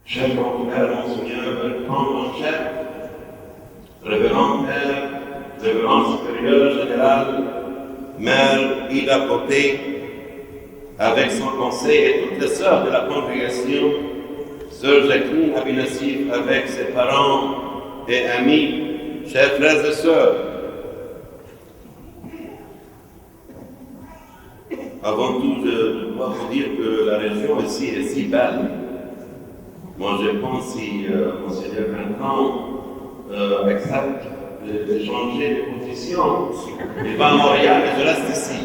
Chef confrère, Monseigneur Bertrand Manchette, révérend Père, révérend supérieur général, Mère Ida Côté, avec son conseil et toutes les sœurs de la congrégation, Sœur Jacqueline Abinassif avec ses parents et amis, chers frères et sœurs. Avant tout, je dois vous dire que la région ici est si belle. Moi, je pense si Monseigneur Bertrand accepte de changer de position, il va à Montréal et je reste ici.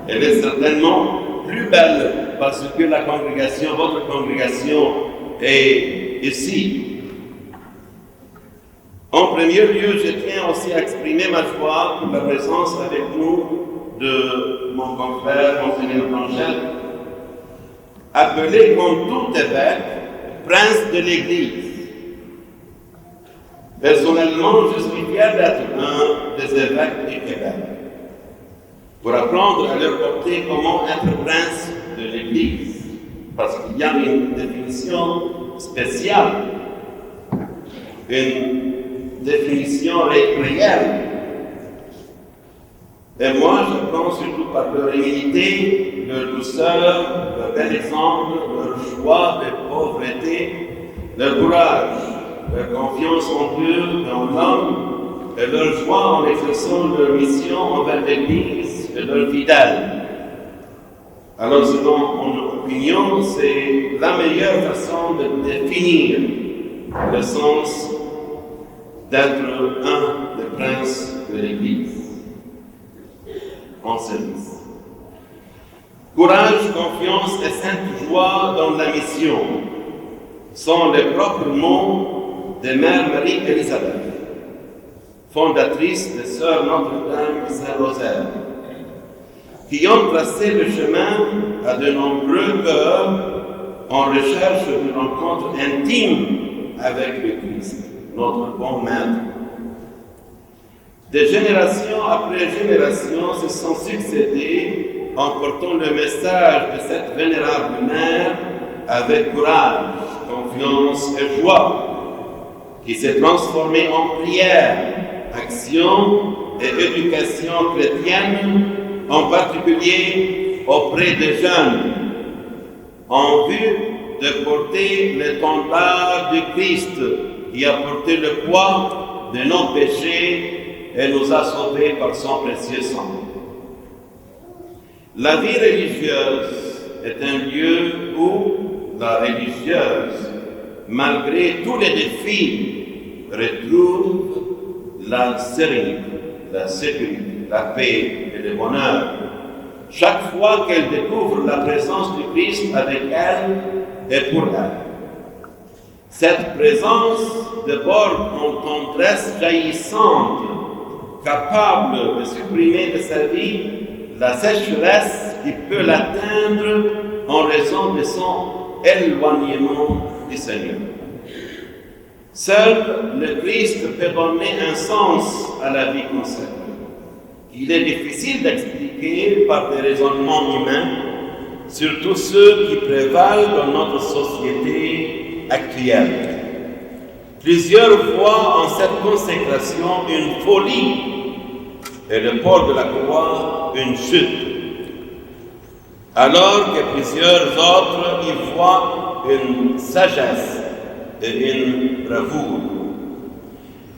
Elle est certainement plus belle parce que la congrégation, votre congrégation est ici. En premier lieu, je tiens aussi à exprimer ma joie pour la présence avec nous de mon confrère, Monseigneur Manchette, appelé comme tout évêque, prince de l'Église. Personnellement, je suis fier d'être un des évêques du Québec, pour apprendre à leur porter comment être prince de l'Église, parce qu'il y a une définition spéciale, une définition réelle. Et moi, je pense surtout par leur humilité, leur douceur, leur bel exemple, leur choix de pauvreté, leur courage, leur confiance en Dieu et en l'homme, et leur joie en exerçant leur mission envers l'Église et leurs fidèles. Alors, selon mon opinion, c'est la meilleure façon de définir le sens d'être un des princes de l'Église en service. Courage, confiance et sainte joie dans la mission sont les propres mots de Mère Marie-Élisabeth, fondatrice des Sœurs Notre-Dame et Saint-Rosaire, qui ont tracé le chemin à de nombreux cœurs en recherche d'une rencontre intime avec le Christ, notre bon Maître. Des générations après générations se sont succédées en portant le message de cette vénérable mère avec courage, confiance et joie, qui s'est transformée en prière, action et éducation chrétienne, en particulier auprès des jeunes, en vue de porter l'étendard du Christ qui a porté le poids de nos péchés et nous a sauvés par son précieux sang. La vie religieuse est un lieu où la religieuse, malgré tous les défis, retrouve la sérénité, la sécurité, la paix et le bonheur. Chaque fois qu'elle découvre la présence du Christ avec elle et pour elle. Cette présence déborde en tendresse jaillissante, capable de supprimer de sa vie la sécheresse qui peut l'atteindre en raison de son éloignement du Seigneur. Seul le Christ peut donner un sens à la vie consacrée. Il est difficile d'expliquer par des raisonnements humains, surtout ceux qui prévalent dans notre société actuelle. Plusieurs voient en cette consécration une folie et le port de la croix une chute, alors que plusieurs autres y voient une sagesse et une bravoure.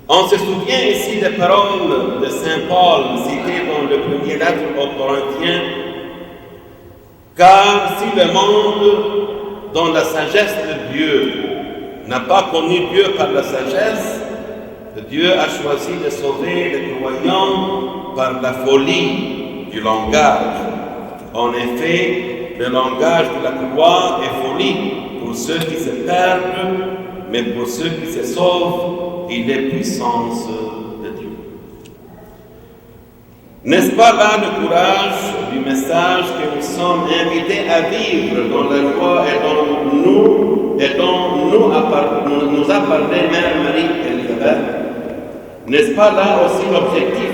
On se souvient ici des paroles de Saint Paul citées dans le premier lettre aux Corinthiens, car si le monde, dans la sagesse de Dieu, n'a pas connu Dieu par la sagesse, Dieu a choisi de sauver les croyants par la folie du langage. En effet, le langage de la croix est folie pour ceux qui se perdent, mais pour ceux qui se sauvent, il est puissance de Dieu. N'est-ce pas là le courage du message que nous sommes invités à vivre dans la joie et dont nous a parlé Mère Marie-Élisabeth? N'est-ce pas là aussi l'objectif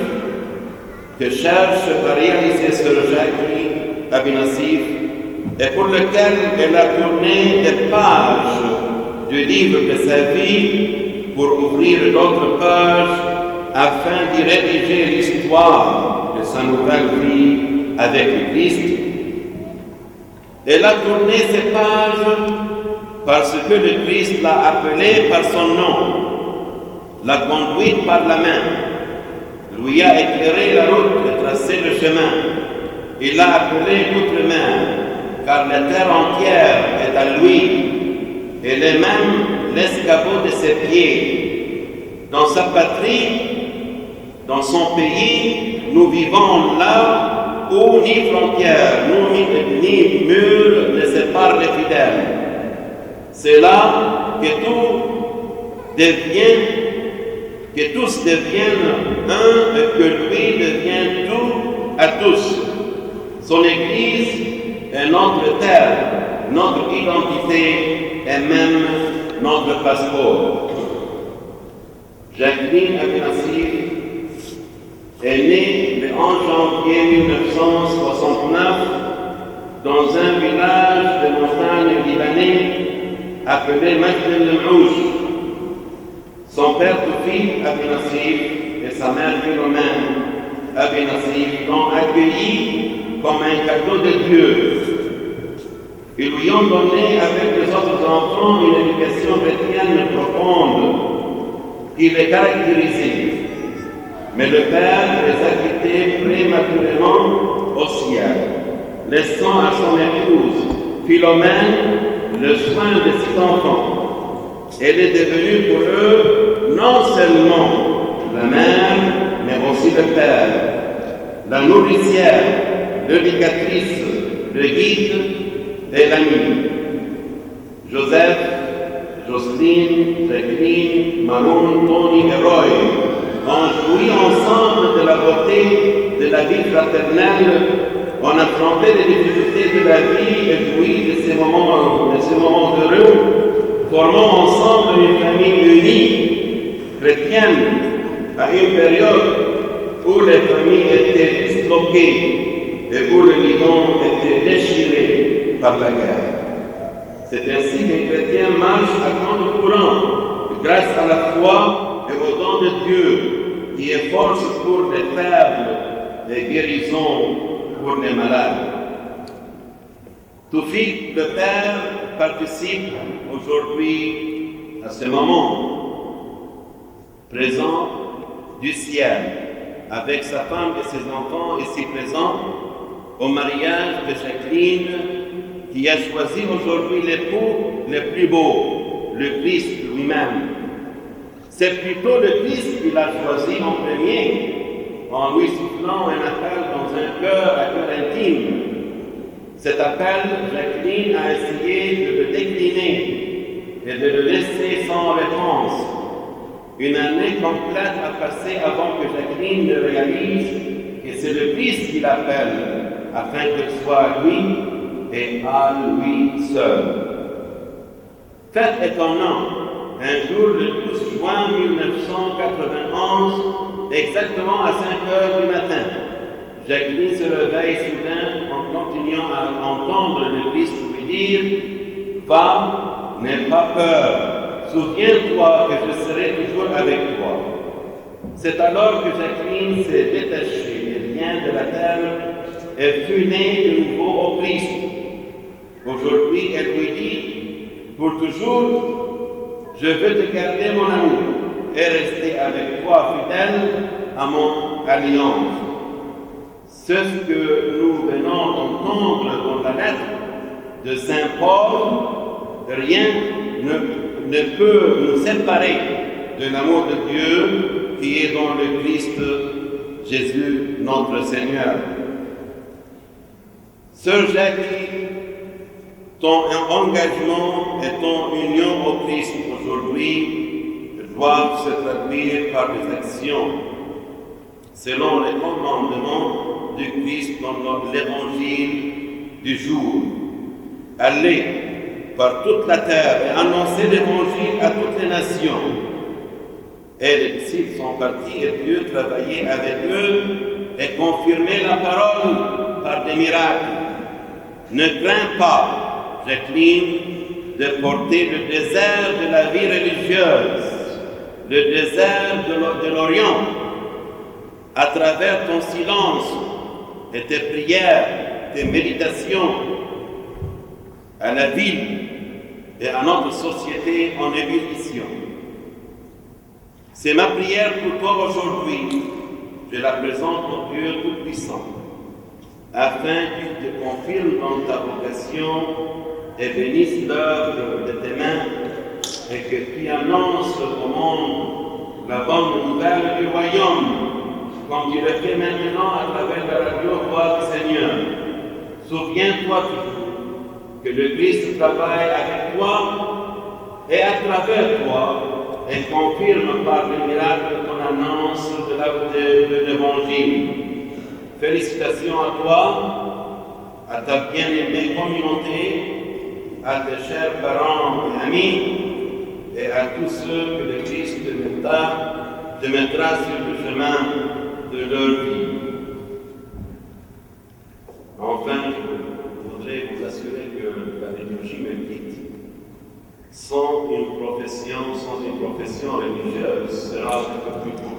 que cherche à réaliser Sœur Jacqueline Abinassif et pour lequel elle a tourné des pages du livre de sa vie pour ouvrir d'autres pages afin d'y rédiger l'histoire de sa nouvelle vie avec le Christ. Elle a tourné ces pages parce que le Christ l'a appelée par son nom, l'a conduite par la main, lui a éclairé la route et tracé le chemin. Il l'a appelée outre-mer, car la terre entière est à lui. Elle est même l'escabeau de ses pieds. Dans sa patrie, dans son pays, nous vivons là où ni frontières, ni murs ne séparent les fidèles. C'est là que tous deviennent un et que lui devient tout à tous. Son Église est notre terre, notre identité et même notre passeport. Jacqueline Abinassir est née le 11 janvier 1969 dans un village de montagne libanais appelé Majd el-Mouj. Son père Toufi Abinassir et sa mère Philomène Abinassir l'ont accueilli comme un cadeau de Dieu. Ils lui ont donné avec les autres enfants une éducation chrétienne profonde qui les caractérisait. Mais le Père les a quittés prématurément au ciel, laissant à son épouse Philomène le soin de ses enfants. Elle est devenue pour eux non seulement la mère, mais aussi le père, la nourricière, l'éducatrice, le guide et l'ami. Joseph, Jocelyne, Jacqueline, Manon, Tony et Roy ont joui ensemble de la beauté de la vie fraternelle, ont affronté les difficultés de la vie et joui de ces moments heureux, formant ensemble une famille unie, chrétienne, à une période où les familles étaient disloquées et où le Liban était déchiré par la guerre. C'est ainsi qu'un chrétien marche à contre-courant, grâce à la foi et au don de Dieu, qui est force pour les faibles et guérison pour les malades. Toufi, le Père, participe aujourd'hui à ce moment présent du ciel, avec sa femme et ses enfants ici présents, au mariage de Jacqueline, qui a choisi aujourd'hui l'époux le plus beau, le Christ lui-même. C'est plutôt le Christ qui l'a choisi en premier, en lui soufflant un appel dans un cœur à cœur intime. Cet appel, Jacqueline a essayé de le décliner et de le laisser sans réponse. Une année complète a passé avant que Jacqueline ne réalise que c'est le Christ qui l'appelle, afin qu'il soit lui et à lui seul. Fait étonnant, un jour, le 12 juin 1991, exactement à 5 heures du matin, Jacqueline se réveille soudain en continuant à entendre le Christ lui dire « Femme, n'aie pas peur, souviens-toi que je serai toujours avec toi. » C'est alors que Jacqueline s'est détachée des liens de la terre et fut née de nouveau au Christ. Aujourd'hui, elle lui dit « Pour toujours, je veux te garder mon amour et rester avec toi fidèle à mon alliance. » C'est ce que nous venons d'entendre dans la lettre de Saint Paul. Rien ne peut nous séparer de l'amour de Dieu qui est dans le Christ Jésus notre Seigneur. Sœur Jacqueline, ton engagement et ton union au Christ aujourd'hui doivent se traduire par des actions selon les commandements du Christ dans l'évangile du jour. Allez par toute la terre et annoncez l'évangile à toutes les nations. Et les disciples sont partis et Dieu travaillait avec eux et confirmait la parole par des miracles. Ne crains pas, Jacqueline, de porter le désert de la vie religieuse, le désert de l'Orient, à travers ton silence et tes prières, tes méditations, à la ville et à notre société en ébullition. C'est ma prière pour toi aujourd'hui. Je la présente au Dieu Tout-Puissant, afin qu'il te confirme dans ta vocation et bénisse l'œuvre de tes mains, et que tu annonces au monde la bonne nouvelle du royaume, comme tu le fais maintenant à travers la radio Voix du Seigneur. Souviens-toi toujours que le Christ travaille avec toi et à travers toi, et confirme par le miracle ton annonce de l'Évangile. Félicitations à toi, à ta bien-aimée communauté, à tes chers parents et amis, et à tous ceux que le Christ te mettra sur le chemin de leur vie. Enfin, je voudrais vous assurer que la liturgie me quitte. Sans une profession religieuse sera un peu plus courte.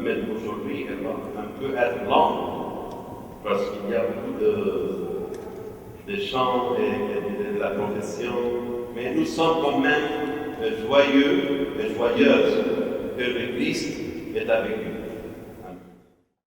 Mais aujourd'hui, elle va un peu être lente, parce qu'il y a beaucoup de chants et de la profession, mais nous sommes quand même joyeux et joyeuses que le Christ est avec nous.